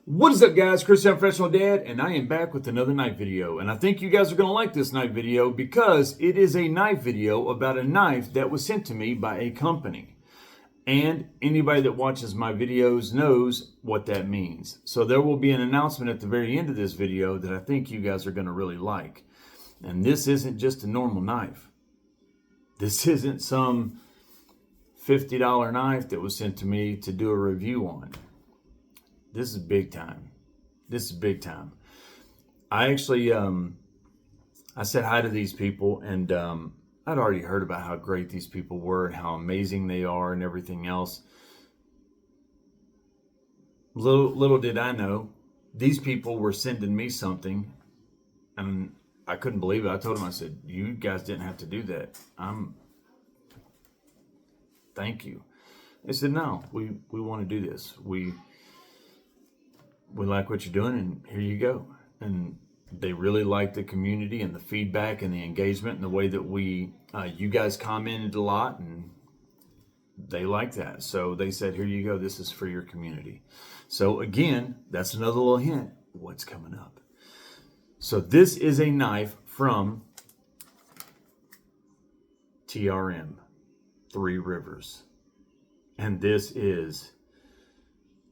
What is up, guys? Chris, I'm Professional Dad, and I am back with another knife video. And I think you guys are going to like this knife video because it is a knife video about a knife that was sent to me by a company. And anybody that watches my videos knows what that means. So there will be an announcement at the very end of this video that I think you guys are going to really like. And this isn't just a normal knife. This isn't some $50 knife that was sent to me to do a review on. This is big time. This is big time. I actually, I said hi to these people, and I'd already heard about how great these people were and how amazing they are and everything else. Little did I know, these people were sending me something, and I couldn't believe it. I told them, I said, you guys didn't have to do that. Thank you. They said, no, we want to do this. We like what you're doing, and here you go. And they really liked the community and the feedback and the engagement and the way that you guys commented a lot, and they liked that. So they said, here you go, this is for your community. So again, that's another little hint what's coming up. So this is a knife from TRM, Three Rivers. And this is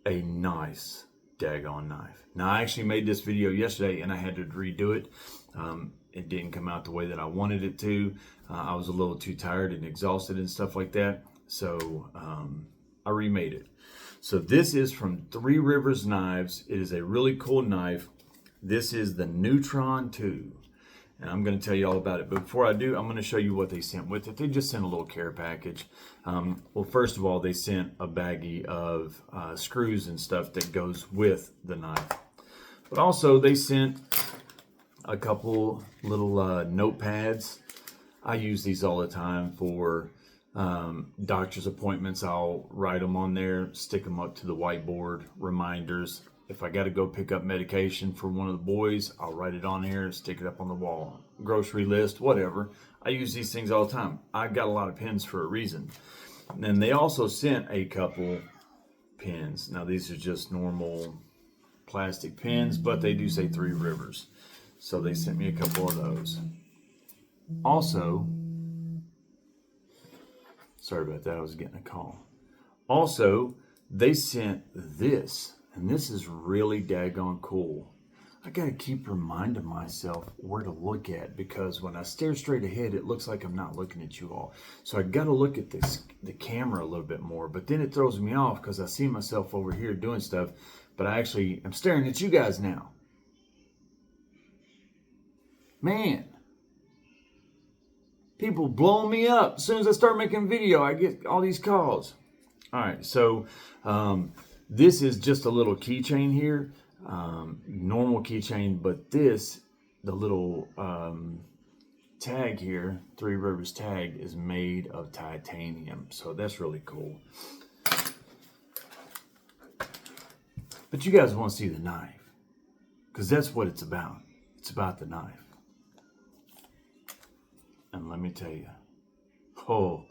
a nice daggone knife. Now, I actually made this video yesterday and I had to redo it. It didn't come out the way that I wanted it to. I was a little too tired and exhausted and stuff like that. So I remade it. So this is from Three Rivers Knives. It is a really cool knife. This is the Neutron 2. And I'm going to tell you all about it. But before I do, I'm going to show you what they sent with it. They just sent a little care package. Well, first of all, they sent a baggie of screws and stuff that goes with the knife. But also, they sent a couple little notepads. I use these all the time for doctor's appointments. I'll write them on there, stick them up to the whiteboard, reminders. If I got to go pick up medication for one of the boys, I'll write it on here and stick it up on the wall. Grocery list, whatever. I use these things all the time. I've got a lot of pens for a reason. And they also sent a couple pens. Now, these are just normal plastic pens, but they do say Three Rivers. So they sent me a couple of those. Also, sorry about that, I was getting a call. Also, they sent this. And this is really daggone cool. I gotta keep reminding myself where to look at, because when I stare straight ahead, it looks like I'm not looking at you all. So I gotta look at the camera a little bit more, but then it throws me off because I see myself over here doing stuff, but I actually am staring at you guys now. Man, people blowing me up. As soon as I start making video, I get all these calls. All right, so this is just a little keychain here, normal keychain, but this, the little tag here, Three Rivers tag, is made of titanium. So that's really cool. But you guys want to see the knife, because that's what it's about. It's about the knife. And let me tell you, oh,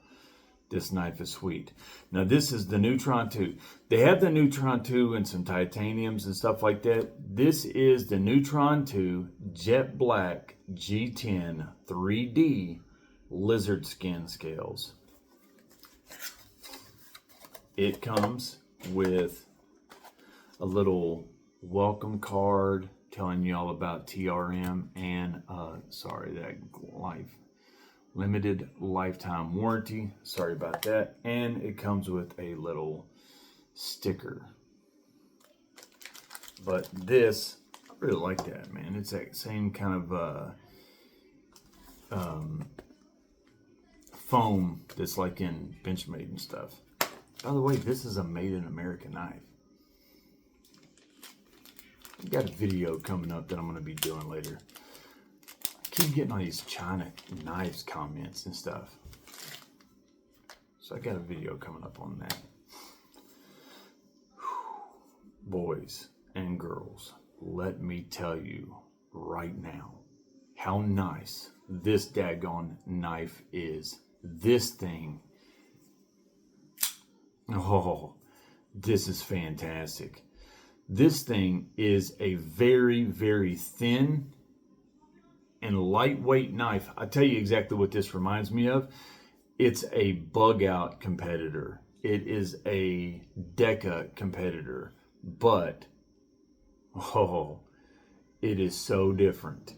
this knife is sweet. Now, this is the Neutron 2. They have the Neutron 2 and some titaniums and stuff like that. This is the Neutron 2 Jet Black G10 3D Lizard Skin Scales. It comes with a little welcome card telling you all about TRM and, limited lifetime warranty. Sorry about that. And it comes with a little sticker. But this, I really like that, man. It's that same kind of foam that's like in Benchmade and stuff. By the way, this is a made in America knife. I've got a video coming up that I'm going to be doing later. Keep getting all these China knives comments and stuff. So I got a video coming up on that. Boys and girls, let me tell you right now how nice this daggone knife is. This thing, oh, this is fantastic. This thing is a very, very thin and lightweight knife. I'll tell you exactly what this reminds me of. It's a bug out competitor. It is a Deca competitor, but it is so different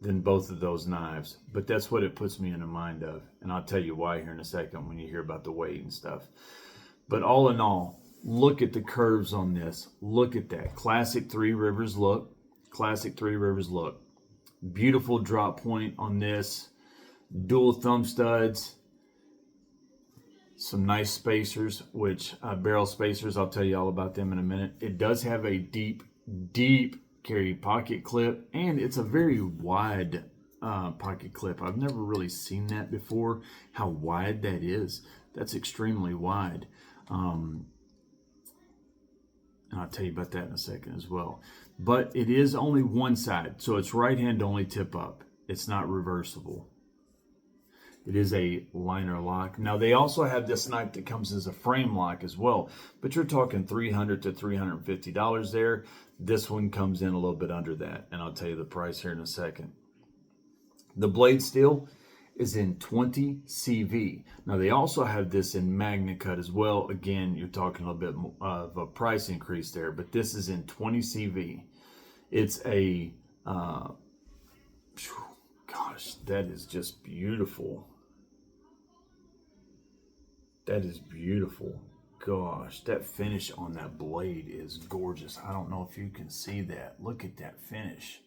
than both of those knives. But that's what it puts me in the mind of, and I'll tell you why here in a second when you hear about the weight and stuff. But all in all, look at the curves on this. Look at that classic Three Rivers look. Classic Three Rivers look. Beautiful drop point on this. Dual thumb studs. Some nice spacers, which barrel spacers, I'll tell you all about them in a minute. It does have a deep carry pocket clip, and it's a very wide pocket clip. I've never really seen that before, how wide that is. That's extremely wide. And I'll tell you about that in a second as well. But it is only one side, so it's right hand only tip up. It's not reversible. It is a liner lock. Now, they also have this knife that comes as a frame lock as well, but you're talking $300 to $350 there. This one comes in a little bit under that, and I'll tell you the price here in a second. The blade steel is in 20 CV. Now, they also have this in Magna Cut as well. Again, you're talking a little bit of a price increase there, but this is in 20 CV. It's a, gosh, that is just beautiful. That is beautiful. Gosh, that finish on that blade is gorgeous. I don't know if you can see that. Look at that finish.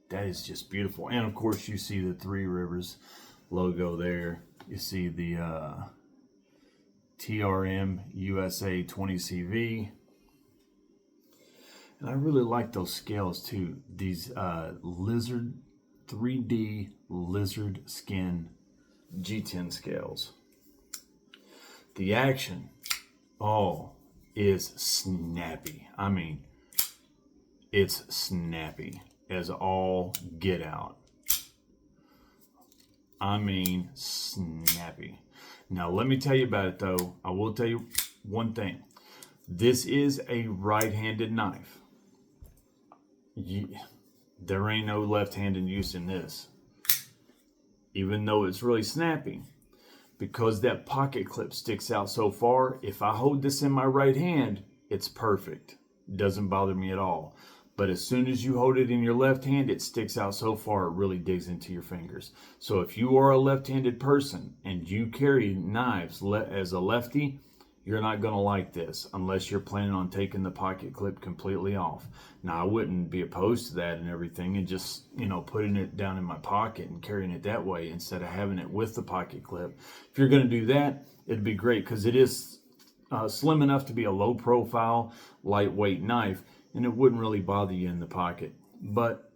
That is just beautiful. And of course, you see the Three Rivers logo there. You see the TRM USA 20 CV. And I really like those scales too. These lizard 3D lizard skin G10 scales. The action, is snappy. I mean, it's snappy as all get out. I mean, snappy. Now, let me tell you about it though. I will tell you one thing. This is a right-handed knife. There ain't no left-handed use in this. Even though it's really snappy. Because that pocket clip sticks out so far, if I hold this in my right hand, it's perfect. It doesn't bother me at all. But as soon as you hold it in your left hand, it sticks out so far, it really digs into your fingers. So if you are a left-handed person and you carry knives as a lefty, you're not going to like this unless you're planning on taking the pocket clip completely off. Now, I wouldn't be opposed to that and everything, and just, putting it down in my pocket and carrying it that way instead of having it with the pocket clip. If you're going to do that, it'd be great because it is slim enough to be a low profile, lightweight knife, and it wouldn't really bother you in the pocket. But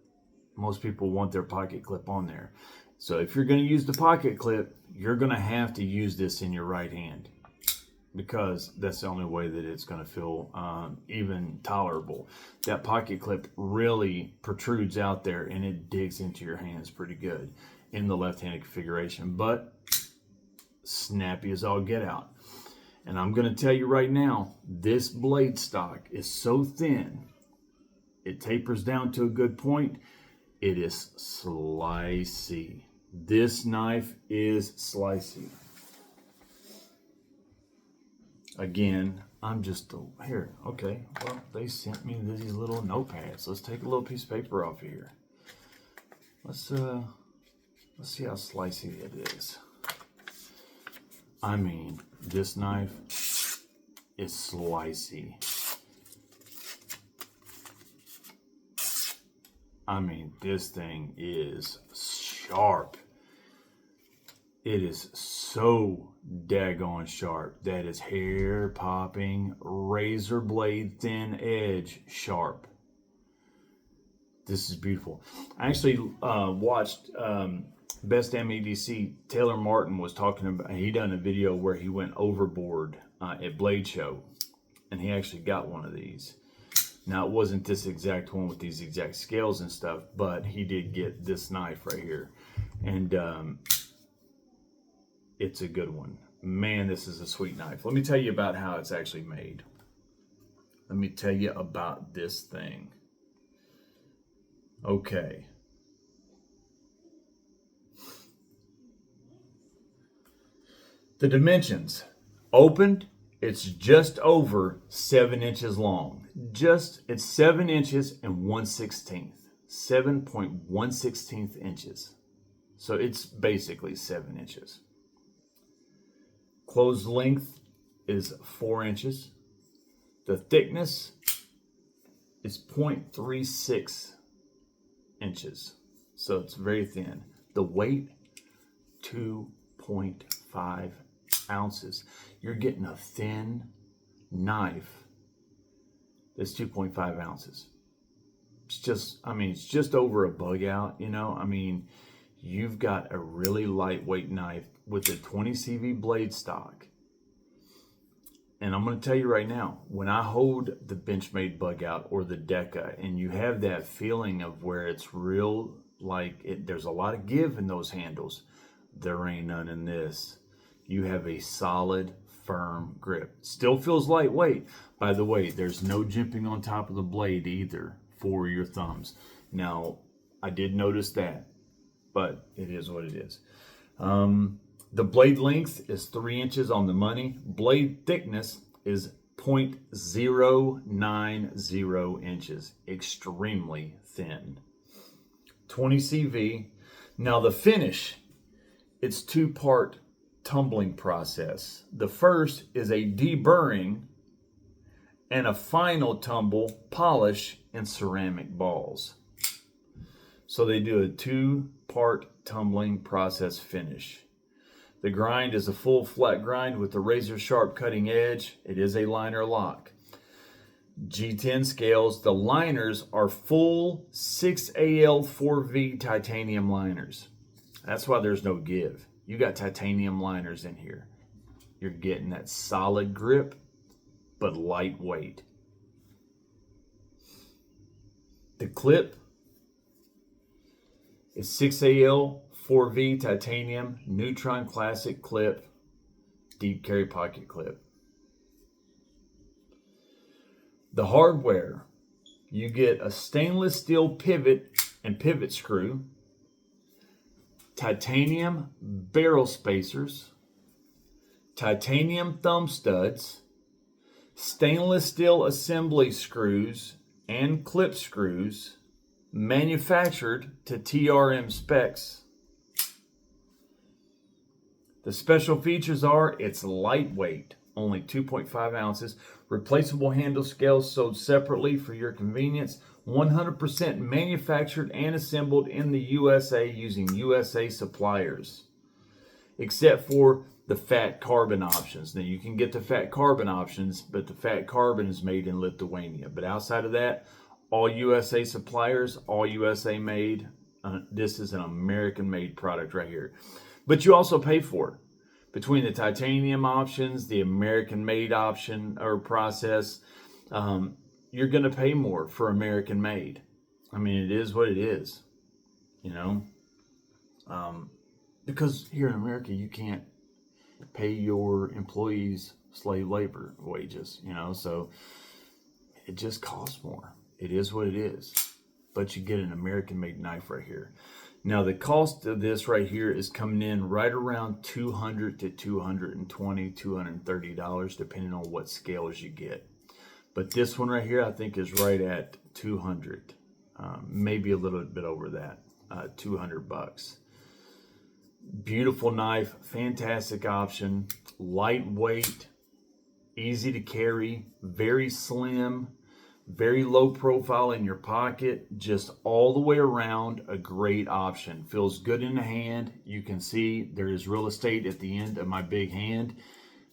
most people want their pocket clip on there. So if you're going to use the pocket clip, you're going to have to use this in your right hand, because that's the only way that it's going to feel even tolerable. That pocket clip really protrudes out there and it digs into your hands pretty good in the left-handed configuration, but snappy as all get out. And I'm going to tell you right now, this blade stock is so thin, it tapers down to a good point. It is slicey. This knife is slicey. Again, I'm just here. Okay, well, they sent me these little notepads. Let's take a little piece of paper off of here. Let's see how slicey it is. I mean, this knife is slicey. I mean, this thing is sharp. It is so daggone sharp. That is hair popping, razor blade thin edge sharp. This is beautiful. I actually watched Best MEDC. Taylor Martin was talking about, he done a video where he went overboard at Blade Show, and he actually got one of these. Now, it wasn't this exact one with these exact scales and stuff, but he did get this knife right here. And it's a good one. Man, this is a sweet knife. Let me tell you about how it's actually made. let me tell you about this thing. Okay. The dimensions. Opened, it's just over 7 inches long. It's 7 inches and 1/16. 7.116 inches. So it's basically 7 inches. Closed length is 4 inches. The thickness is 0.36 inches. So it's very thin. The weight, 2.5 ounces. You're getting a thin knife that's 2.5 ounces. It's just over a bug out, you know? I mean, you've got a really lightweight knife with a 20 CV blade stock. And I'm going to tell you right now, when I hold the Benchmade bug out or the Deca, and you have that feeling of where it's real, there's a lot of give in those handles. There ain't none in this. You have a solid, firm grip. Still feels lightweight. By the way, there's no jimping on top of the blade either for your thumbs. Now, I did notice that, but it is what it is. The blade length is 3 inches on the money. Blade thickness is 0.090 inches. Extremely thin. 20 CV. Now the finish, it's 2-part tumbling process. The first is a deburring and a final tumble polish in ceramic balls. So they do a 2-part tumbling process finish. The grind is a full flat grind with a razor sharp cutting edge. It is a liner lock. G10 scales. The liners are full 6AL4V titanium liners. That's why there's no give. You got titanium liners in here. You're getting that solid grip, but lightweight. The clip is 6AL4V titanium Neutron Classic clip, deep carry pocket clip. The hardware, you get a stainless steel pivot and pivot screw, titanium barrel spacers, titanium thumb studs, stainless steel assembly screws and clip screws, manufactured to TRM specs. The special features are it's lightweight, only 2.5 ounces, replaceable handle scales sold separately for your convenience, 100% manufactured and assembled in the USA using USA suppliers, except for the fat carbon options. Now you can get the fat carbon options, but the fat carbon is made in Lithuania. But outside of that, all USA suppliers, all USA made. This is an American made product right here. But you also pay for it. Between the titanium options, the American made option or process, you're going to pay more for American made. I mean, it is what it is, you know, because here in America, you can't pay your employees slave labor wages, you know, so it just costs more. It is what it is, but you get an American made knife right here. Now the cost of this right here is coming in right around $200 to $220, $230, depending on what scales you get. But this one right here, I think is right at $200, maybe a little bit over that, $200. Beautiful knife, fantastic option, lightweight, easy to carry, very slim, very low profile in your pocket, just all the way around a great option. Feels good in the hand. You can see there is real estate at the end of my big hand.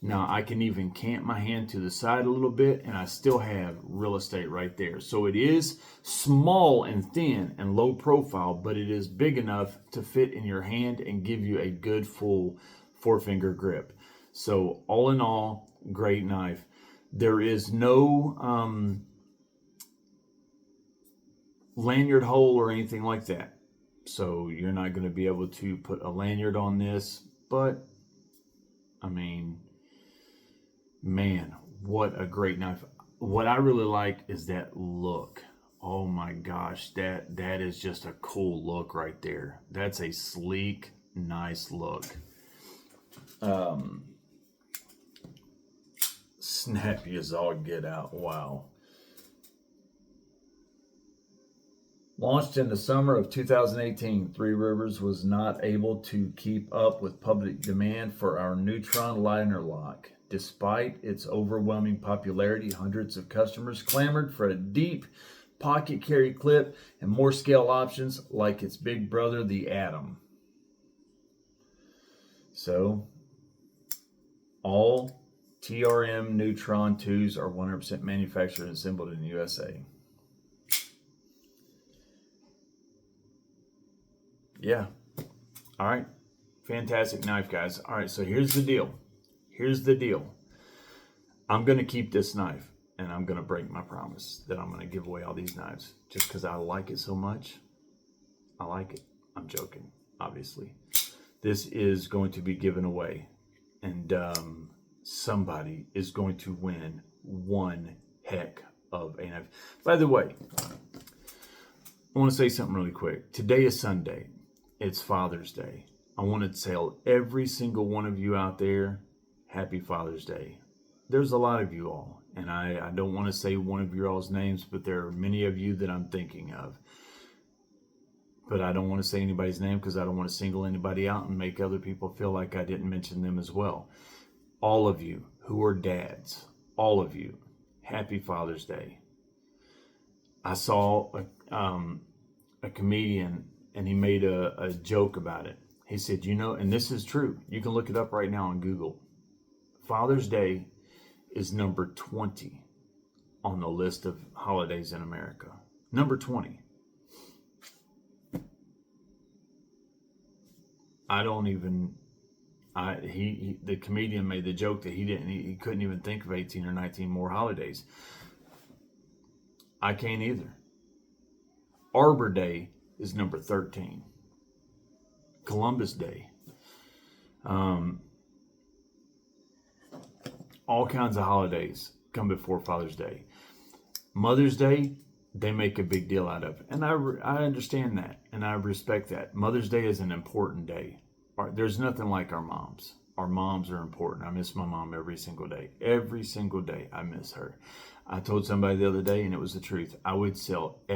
Now I can even cant my hand to the side a little bit and I still have real estate right there. So it is small and thin and low profile, but it is big enough to fit in your hand and give you a good full 4-finger grip. So all in all, great knife. There is no lanyard hole or anything like that. So you're not going to be able to put a lanyard on this, but I mean, man, what a great knife. what I really like is that look. Oh my gosh, that is just a cool look right there. That's a sleek, nice look. Snappy as all get out. Wow. Launched in the summer of 2018, Three Rivers was not able to keep up with public demand for our Neutron liner lock. Despite its overwhelming popularity, hundreds of customers clamored for a deep pocket carry clip and more scale options like its big brother, the Atom. So, all TRM Neutron 2s are 100% manufactured and assembled in the USA. Yeah. All right. Fantastic knife, guys. All right. So here's the deal. I'm going to keep this knife and I'm going to break my promise that I'm going to give away all these knives just because I like it so much. I like it. I'm joking, obviously. This is going to be given away and somebody is going to win one heck of a knife. By the way, I want to say something really quick. Today is Sunday. It's Father's Day. I want to tell every single one of you out there, happy Father's Day. There's a lot of you all, and I don't want to say one of your all's names, but there are many of you that I'm thinking of. But I don't want to say anybody's name because I don't want to single anybody out and make other people feel like I didn't mention them as well. All of you who are dads, all of you, happy Father's Day. I saw a comedian and he made a joke about it. He said, and this is true. You can look it up right now on Google. Father's Day is number 20 on the list of holidays in America. Number 20. The comedian made the joke that he couldn't even think of 18 or 19 more holidays. I can't either. Arbor Day is number 13. Columbus Day. All kinds of holidays come before Father's Day. Mother's Day, they make a big deal out of. And I understand that, and I respect that. Mother's Day is an important day. There's nothing like our moms. Our moms are important. I miss my mom every single day. Every single day I miss her. I told somebody the other day, and it was the truth. I wouldn't sell it.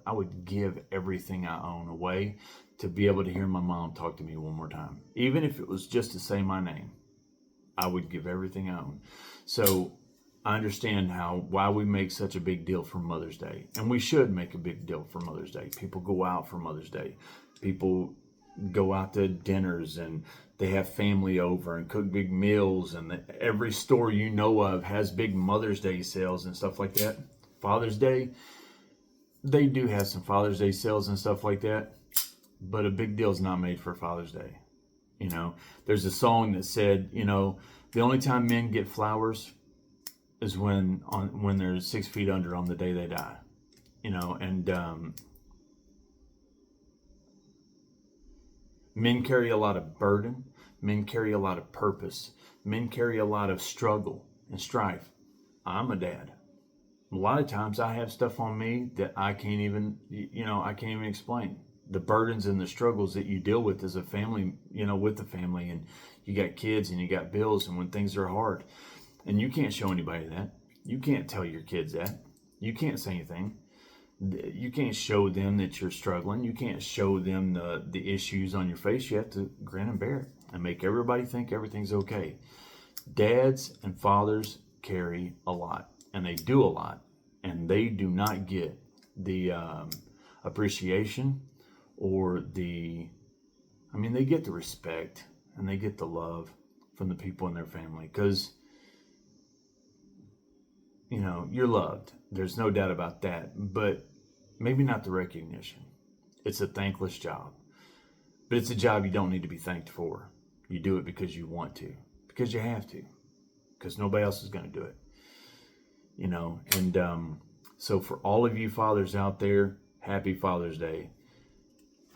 I would give everything I own away to be able to hear my mom talk to me one more time. Even if it was just to say my name, I would give everything I own. So I understand why we make such a big deal for Mother's Day. And we should make a big deal for Mother's Day. People go out for Mother's Day. People go out to dinners and they have family over and cook big meals, and every store you know of has big Mother's Day sales and stuff like that. Father's Day, they do have some Father's Day sales and stuff like that, but a big deal is not made for Father's Day. There's a song that said, the only time men get flowers is when they're 6 feet under on the day they die. Men carry a lot of burden. Men carry a lot of purpose. Men carry a lot of struggle and strife. I'm a dad. A lot of times I have stuff on me that I can't even explain. The burdens and the struggles that you deal with as a family, with the family, and you got kids and you got bills, and when things are hard, and you can't show anybody that. You can't tell your kids that. You can't say anything. You can't show them that you're struggling. You can't show them the issues on your face. You have to grin and bear it and make everybody think everything's okay. Dads and fathers carry a lot, and they do a lot, and they do not get the appreciation or they get the respect and they get the love from the people in their family, because you're loved. There's no doubt about that, but maybe not the recognition. It's a thankless job, but it's a job you don't need to be thanked for. You do it because you want to, because you have to, because nobody else is going to do it. So for all of you fathers out there, happy Father's Day.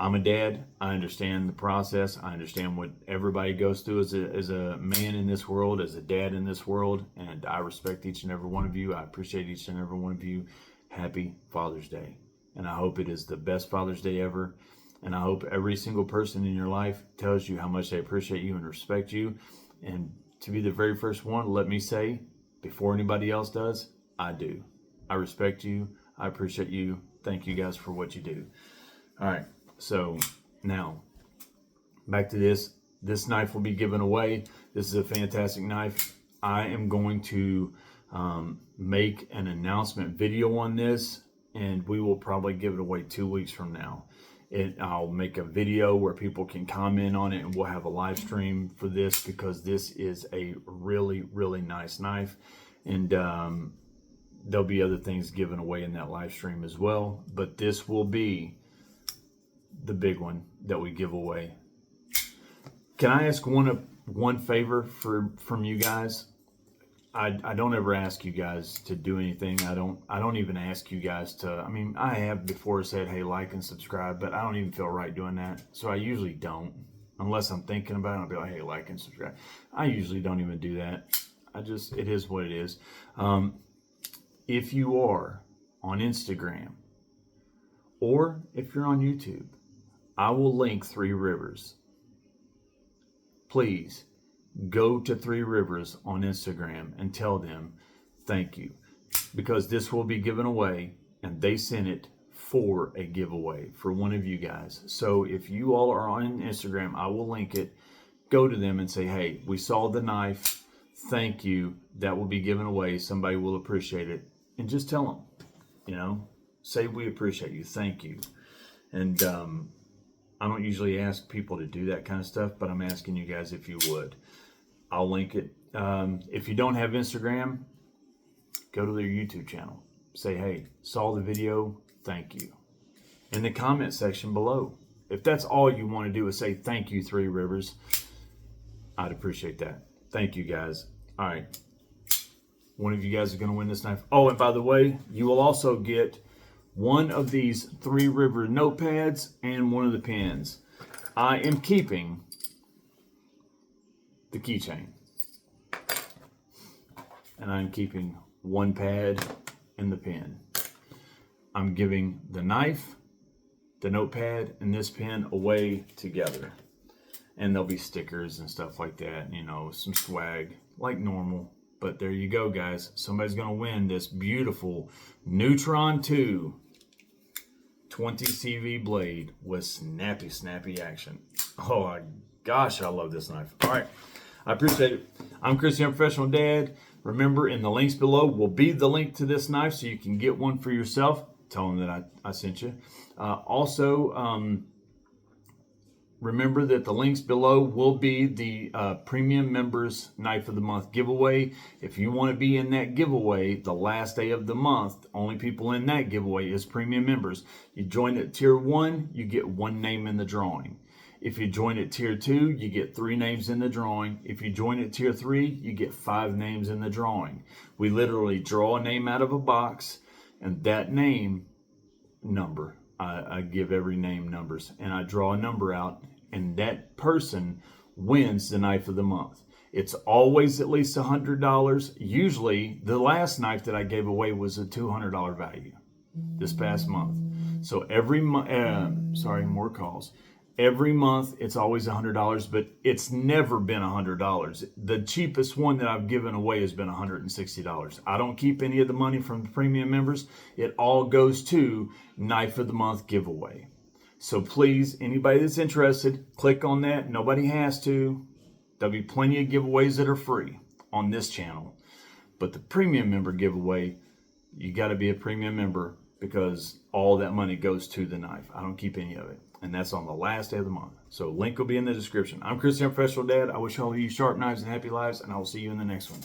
I'm a dad. I understand the process. I understand what everybody goes through as a man in this world, as a dad in this world. And I respect each and every one of you. I appreciate each and every one of you. Happy Father's Day. And I hope it is the best Father's Day ever. And I hope every single person in your life tells you how much they appreciate you and respect you. And to be the very first one, let me say, before anybody else does, I do. I respect you. I appreciate you. Thank you guys for what you do. All right. So now back to this. This knife will be given away. This is a fantastic knife. I am going to make an announcement video on this, and we will probably give it away 2 weeks from now. I'll make a video where people can comment on it, and we'll have a live stream for this, because this is a really, really nice knife. And there'll be other things given away in that live stream as well. But this will be the big one that we give away. Can I ask one favor from you guys? I don't ever ask you guys to do anything. I don't even ask you guys to, I mean, I have before said, hey, like and subscribe, but I don't even feel right doing that. So I usually don't, unless I'm thinking about it. I'll be like, hey, like and subscribe. I usually don't even do that. It is what it is. If you are on Instagram, or if you're on YouTube, I will link Three Rivers. Please go to Three Rivers on Instagram and tell them thank you, because this will be given away, and they sent it for a giveaway for one of you guys. So if you all are on Instagram, I will link it. Go to them and say, hey, we saw the knife. Thank you. That will be given away. Somebody will appreciate it. And just tell them, say we appreciate you. Thank you. And I don't usually ask people to do that kind of stuff, but I'm asking you guys if you would. I'll link it. If you don't have Instagram, go to their YouTube channel. Say, hey, saw the video. Thank you. In the comment section below. If that's all you want to do is say thank you, Three Rivers, I'd appreciate that. Thank you, guys. All right. One of you guys is going to win this knife. Oh, and by the way, you will also get one of these Three River notepads and one of the pens. I am keeping the keychain, and I'm keeping one pad and the pen. I'm giving the knife, the notepad, and this pen away together. And there'll be stickers and stuff like that, some swag like normal. But there you go, guys. Somebody's going to win this beautiful Neutron 2 20 CV blade with snappy action. Oh my gosh, I love this knife. All right, I appreciate it. I'm Chris, your professional dad. Remember, in the links below will be the link to this knife so you can get one for yourself. Tell them that I sent you. Remember that the links below will be the Premium Members Knife of the Month giveaway. If you want to be in that giveaway, the last day of the month, only people in that giveaway is Premium Members. You join at Tier 1, you get one name in the drawing. If you join at Tier 2, you get 3 names in the drawing. If you join at Tier 3, you get 5 names in the drawing. We literally draw a name out of a box, and that name number, I give every name numbers, and I draw a number out, and that person wins the knife of the month. It's always at least $100. Usually, the last knife that I gave away was a $200 value this past month. So every month, more calls. Every month, it's always $100, but it's never been $100. The cheapest one that I've given away has been $160. I don't keep any of the money from the premium members. It all goes to Knife of the Month giveaway. So please, anybody that's interested, click on that. Nobody has to. There'll be plenty of giveaways that are free on this channel. But the premium member giveaway, you got to be a premium member, because all that money goes to the knife. I don't keep any of it. And that's on the last day of the month. So link will be in the description. I'm Chris, your professional dad. I wish all of you sharp knives and happy lives, and I will see you in the next one.